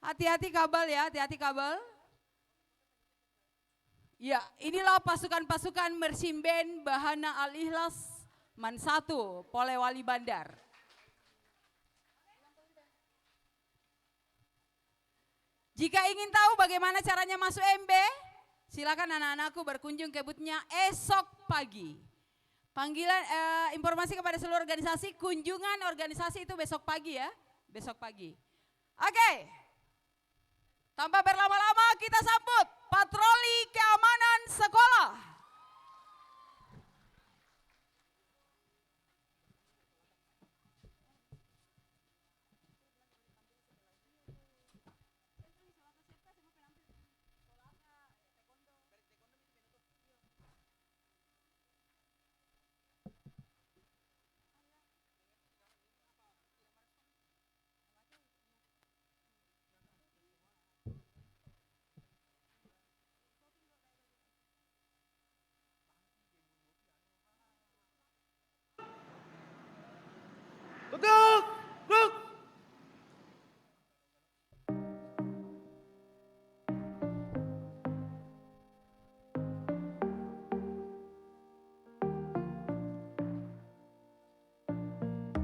[SPEAKER 1] Hati-hati kabel ya, hati-hati kabel. Ya, inilah pasukan-pasukan Marching Band Bahana Al-Ikhlas Man 1 Polewali Bandar. Jika ingin tahu bagaimana caranya masuk MB, silakan anak-anakku berkunjung ke boothnya esok pagi. Panggilan informasi kepada seluruh organisasi, kunjungan organisasi itu besok pagi ya, besok pagi. Oke, tanpa berlama-lama kita sambut patroli keamanan sekolah.
[SPEAKER 12] Duduk, duduk.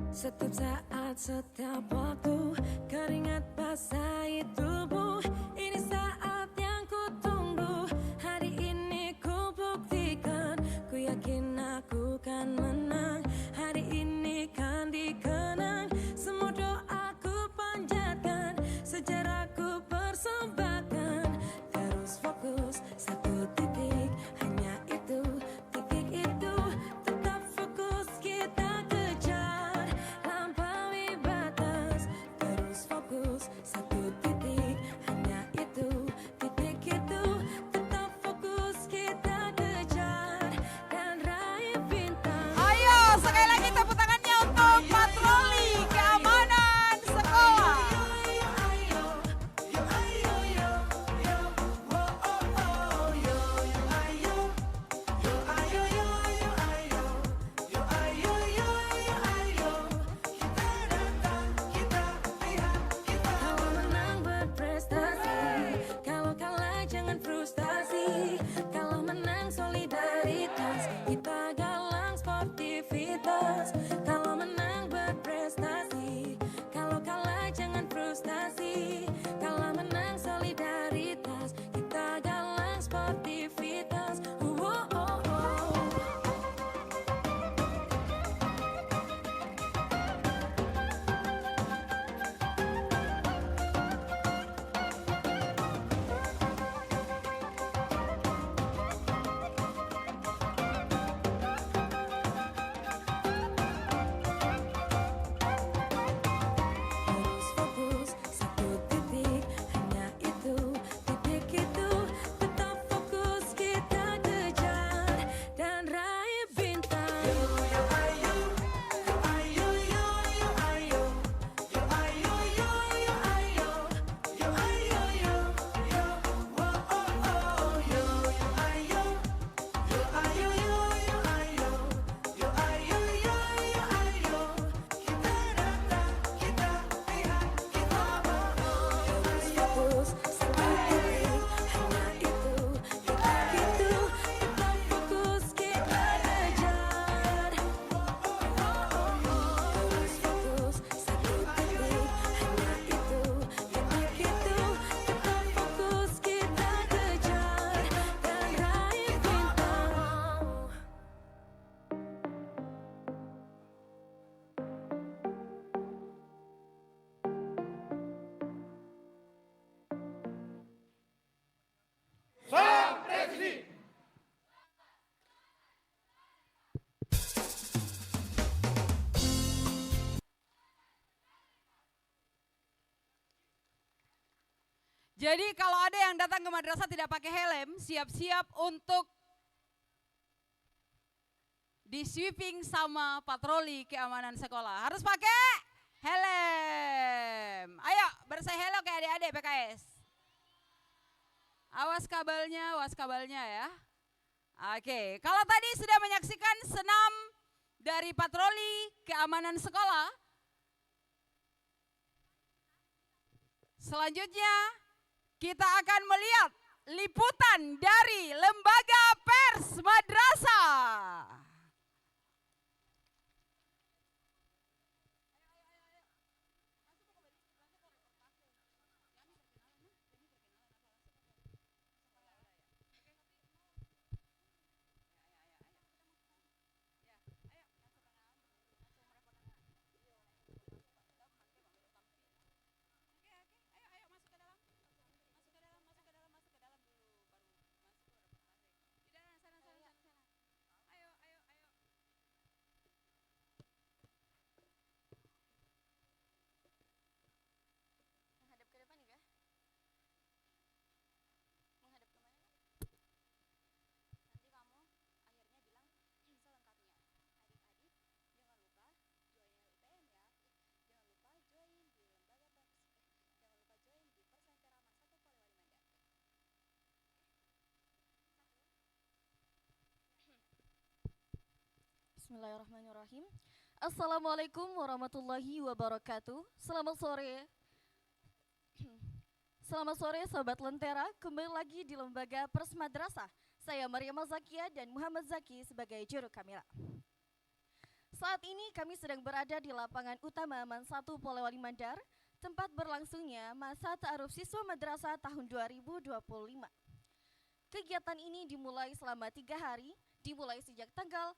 [SPEAKER 13] Setiap saat, setiap waktu, keringat basahi tubuh. Ini saat yang ku tunggu. Hari ini ku buktikan, ku yakin aku kan menang. Hari ini kan dikenang, semua doaku panjatkan, sejarahku persembahkan. Terus fokus, satu titik, hanya itu, titik itu. Tetap fokus kita kejar, lampaui batas. Terus fokus, satu titik, hanya itu, titik itu. Tetap fokus kita kejar, dan raih bintang.
[SPEAKER 1] Ayo sekali lagi tepuk tangannya untuk patroli keamanan sekolah.
[SPEAKER 13] Kalau menang berprestasi, kalau kalah jangan frustasi. Kalau menang solidaritas, kita galang sportivitas. Kalau menang berprestasi, kalau kalah jangan frustasi. Kalau menang solidaritas, kita galang sportivitas. Oh, oh, oh. Terus fokus, satu titik, hanya itu, titik itu. Tetap fokus kita kejar, dan raih bintang. Terus fokus, satu titik, hanya itu, titik itu. Tetap fokus kita kejar. Terus fokus, satu titik, hanya itu, titik itu. Tetap fokus kita kejar, dan raih bintang.
[SPEAKER 1] Jadi kalau ada yang datang ke madrasah tidak pakai helm, siap-siap untuk di sweeping sama patroli keamanan sekolah. Harus pakai helm. Ayo bersih helm kayak adik-adik PKS. Awas kabelnya ya. Oke, kalau tadi sudah menyaksikan senam dari patroli keamanan sekolah, Selanjutnya kita akan melihat liputan dari Lembaga Pers Madrasah.
[SPEAKER 5] Menghadap ke depan juga. Menghadap ke mana? Nanti kamu akhirnya bilang selengkapnya. Adik-adik, jangan lupa join LUPM ya. Jangan lupa join di lembaga pers. Jangan lupa join di Persentera Mas 1 Polewali Mandar. Bismillahirrahmanirrahim. Assalamualaikum warahmatullahi wabarakatuh. Selamat sore. Selamat sore Sobat Lentera, kembali lagi di Lembaga Pers Madrasah. Saya Maryam Zakia dan Muhammad Zaki sebagai juru kamera. Saat ini kami sedang berada di lapangan utama MAN 1 Polewali Mandar, tempat berlangsungnya masa ta'aruf siswa madrasah tahun 2025. Kegiatan ini dimulai selama 3 hari, dimulai sejak tanggal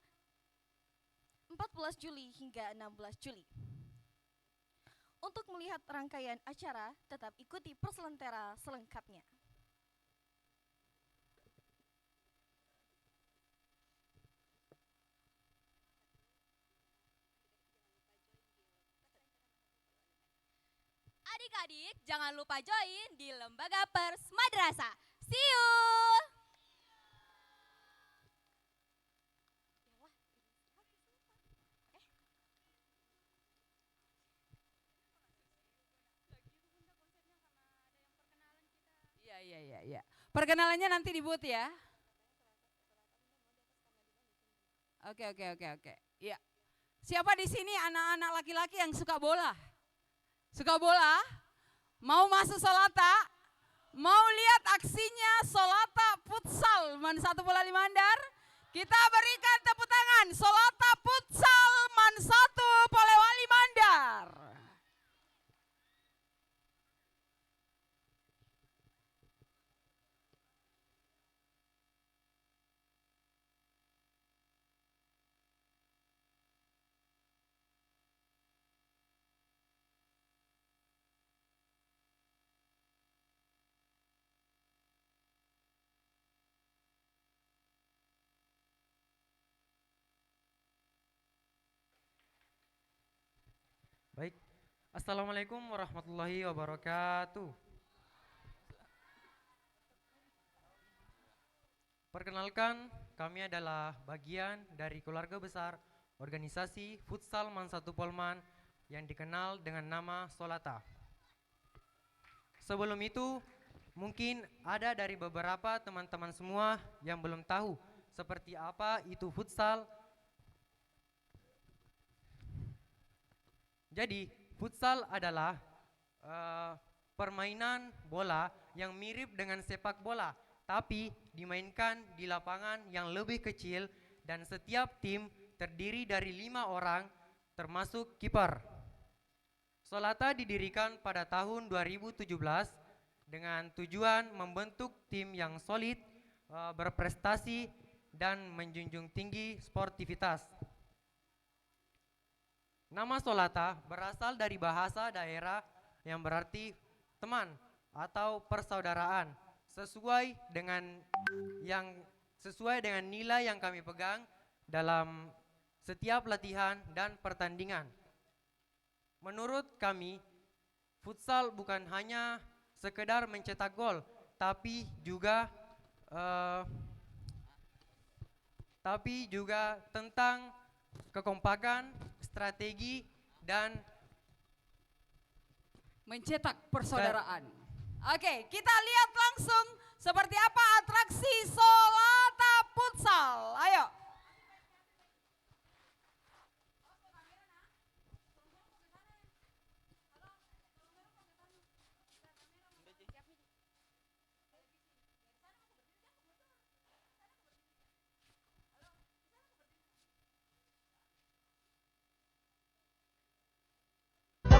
[SPEAKER 5] 14 Juli hingga 16 Juli. Untuk melihat rangkaian acara, tetap ikuti Pers Lentera selengkapnya.
[SPEAKER 9] Adik-adik, jangan lupa join di Lembaga Pers Madrasah. See you!
[SPEAKER 1] Iya. Perkenalannya nanti di booth ya. Oke. Iya. Siapa di sini anak-anak laki-laki yang suka bola? Suka bola? Mau masuk Solata? Mau lihat aksinya Solata Futsal MAN 1 Polewali Mandar? Kita berikan tepuk tangan Solata Futsal MAN 1 Polewali Mandar.
[SPEAKER 14] Baik, Assalamualaikum warahmatullahi wabarakatuh. Perkenalkan, kami adalah bagian dari keluarga besar organisasi Futsal MAN 1 Polman yang dikenal dengan nama Solata. Sebelum itu, mungkin ada dari beberapa teman-teman semua yang belum tahu seperti apa itu futsal. Jadi, futsal adalah permainan bola yang mirip dengan sepak bola, tapi dimainkan di lapangan yang lebih kecil dan setiap tim terdiri dari 5 orang termasuk kiper. Solata didirikan pada tahun 2017 dengan tujuan membentuk tim yang solid, berprestasi, dan menjunjung tinggi sportivitas. Nama Solata berasal dari bahasa daerah yang berarti teman atau persaudaraan, sesuai dengan nilai yang kami pegang dalam setiap latihan dan pertandingan. Menurut kami, futsal bukan hanya sekedar mencetak gol, tapi juga tentang kekompakan, strategi, dan
[SPEAKER 1] mencetak persaudaraan. Oke, kita lihat langsung seperti apa atraksi Solata Futsal. Ayo.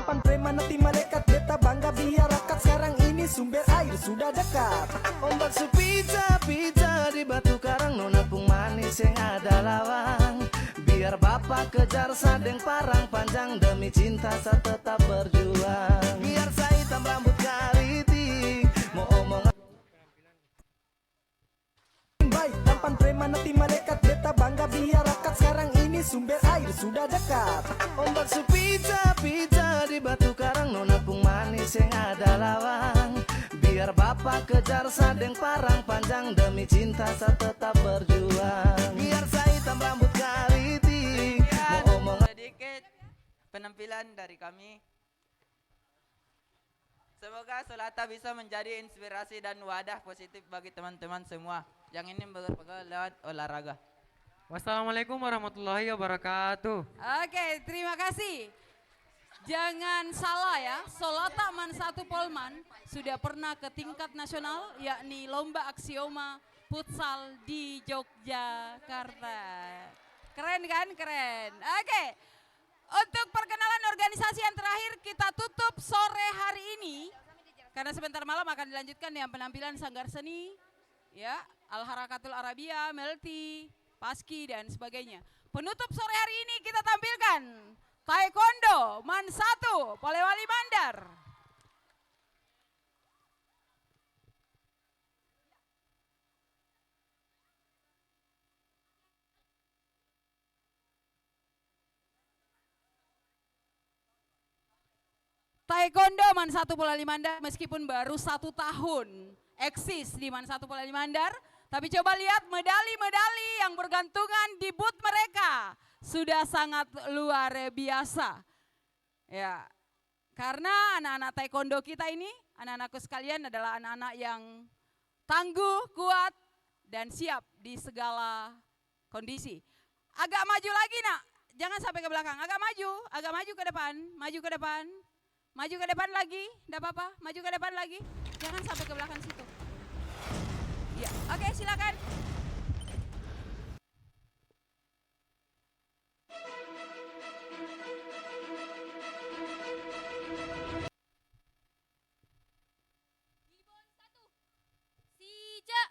[SPEAKER 11] tampan preman hati malaikat. Beta bangga biar rakat, sekarang ini sumber air sudah dekat. Ombak sepica-pica di batu karang, nona pung manis yang ada lawang. Biar bapak kejar sadeng parang panjang, demi cinta saya tetap berjuang. Biar saya hitam rambut keriting, mau omong baik, tampan preman hati malaikat. Beta bangga biar rakat, sekarang ini sumber air sudah dekat. Ombak sepica-pica di batu karang, nona pung manis yang ada lawang. Biar bapak kejar sadeng parang panjang, demi cinta saya tetap berjuang. Biar saya hitam rambut keriting, mau omong
[SPEAKER 15] sedikit penampilan dari kami. Semoga Solata bisa menjadi inspirasi dan wadah positif bagi teman-teman semua yang ingin berpegang lewat olahraga.
[SPEAKER 14] Wassalamualaikum warahmatullahi wabarakatuh.
[SPEAKER 1] Oke, terima kasih. Jangan salah ya, Solata Man 1 Polman sudah pernah ke tingkat nasional, yakni lomba aksioma futsal di Yogyakarta. Keren kan? Keren. Oke, untuk perkenalan organisasi yang terakhir kita tutup sore hari ini. Karena sebentar malam akan dilanjutkan dengan penampilan Sanggar Seni, ya, Al-Harakatul Arabia, Melti, Paski, dan sebagainya. Penutup sore hari ini kita tampilkan Taekwondo Man 1 Polewali Mandar. Taekwondo Man 1 Polewali Mandar meskipun baru 1 tahun eksis di Man 1 Polewali Mandar, tapi coba lihat medali-medali yang bergantungan di booth mereka sudah sangat luar biasa. Ya, karena anak-anak taekwondo kita ini, anak-anakku sekalian adalah anak-anak yang tangguh, kuat, dan siap di segala kondisi. Agak maju lagi nak, jangan sampai ke belakang, agak maju ke depan, maju ke depan. Maju ke depan lagi, enggak apa-apa, maju ke depan lagi. Jangan sampai ke belakang situ. Ya, oke, silakan.
[SPEAKER 9] Sija.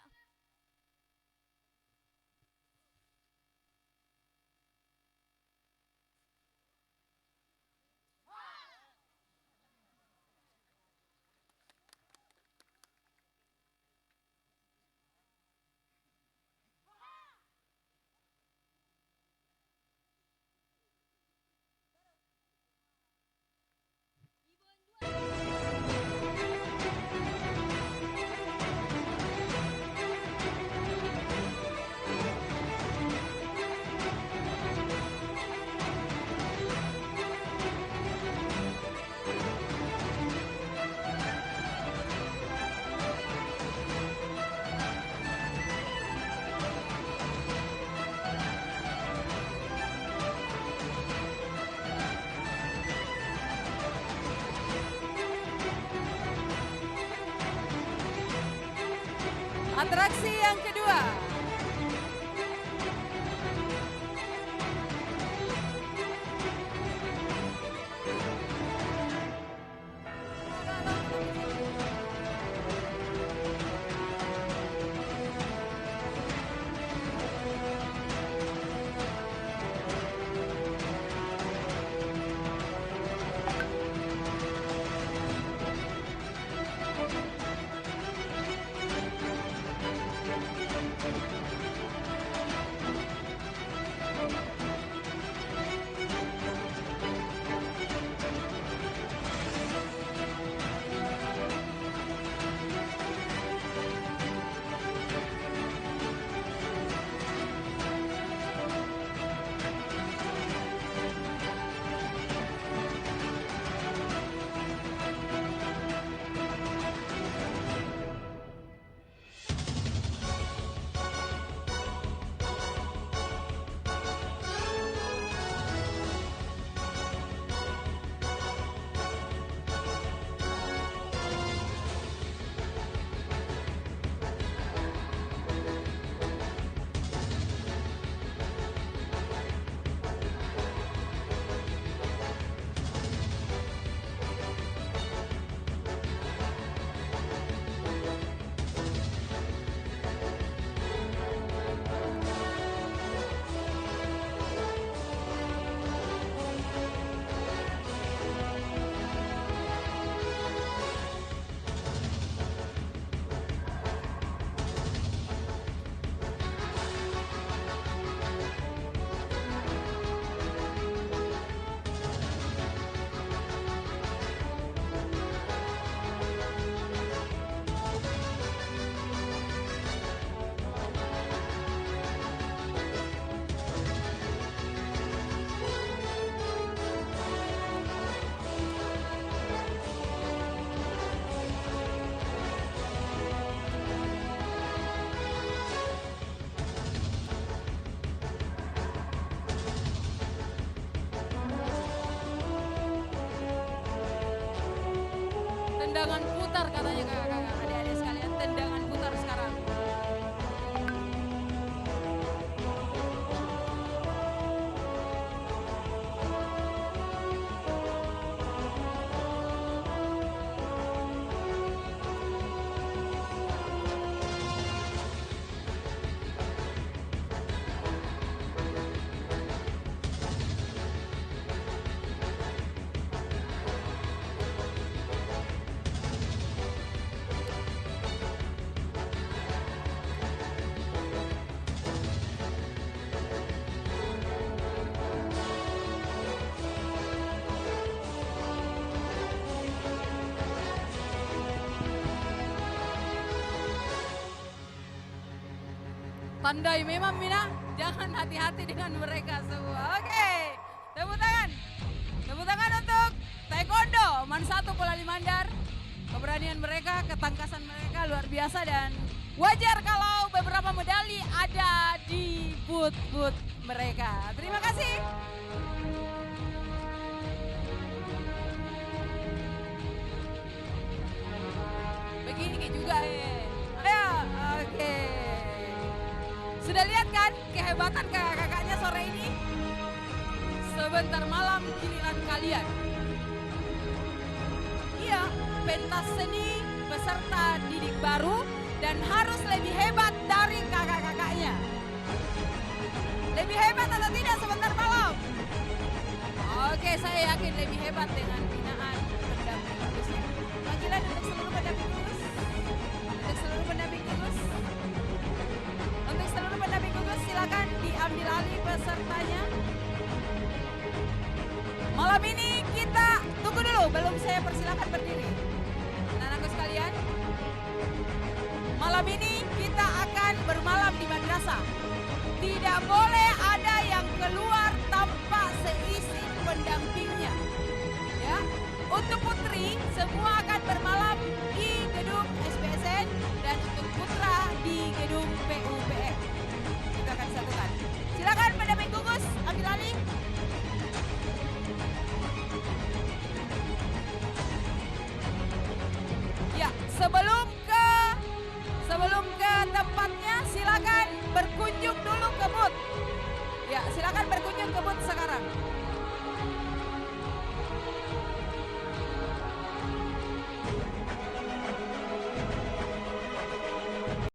[SPEAKER 1] Atraksi yang kedua. Tendangan putar katanya kakak-kakak, adik-adik sekalian, tendangan putar sekarang. Pandai memang Mina, jangan hati-hati dengan mereka semua. Oke, tepuk tangan. Tepuk tangan untuk Taekwondo Man 1 Polali Mandar. Keberanian mereka, ketangkasan mereka luar biasa dan wajar kalau beberapa medali ada di boot-boot mereka. Terima kasih. Begini juga Ayo, oke. Sudah lihat kan kehebatan kakak-kakaknya sore ini? Sebentar malam giliran kalian. Iya, pentas seni peserta didik baru dan harus lebih hebat dari kakak-kakaknya. Lebih hebat atau tidak sebentar malam? Oke, saya yakin lebih hebat dengan binaan pendamping khususnya. Panggilan untuk seluruh pendamping khusus. Untuk seluruh pendamping khusus. Untuk seluruh pendamping gugus silakan diambil alih pesertanya. Malam ini kita tunggu dulu, belum saya persilakan berdiri. Anak-anakku sekalian, malam ini kita akan bermalam di madrasah. Tidak boleh ada yang keluar tanpa seisi pendampingnya. Ya, untuk putri semua akan bermalam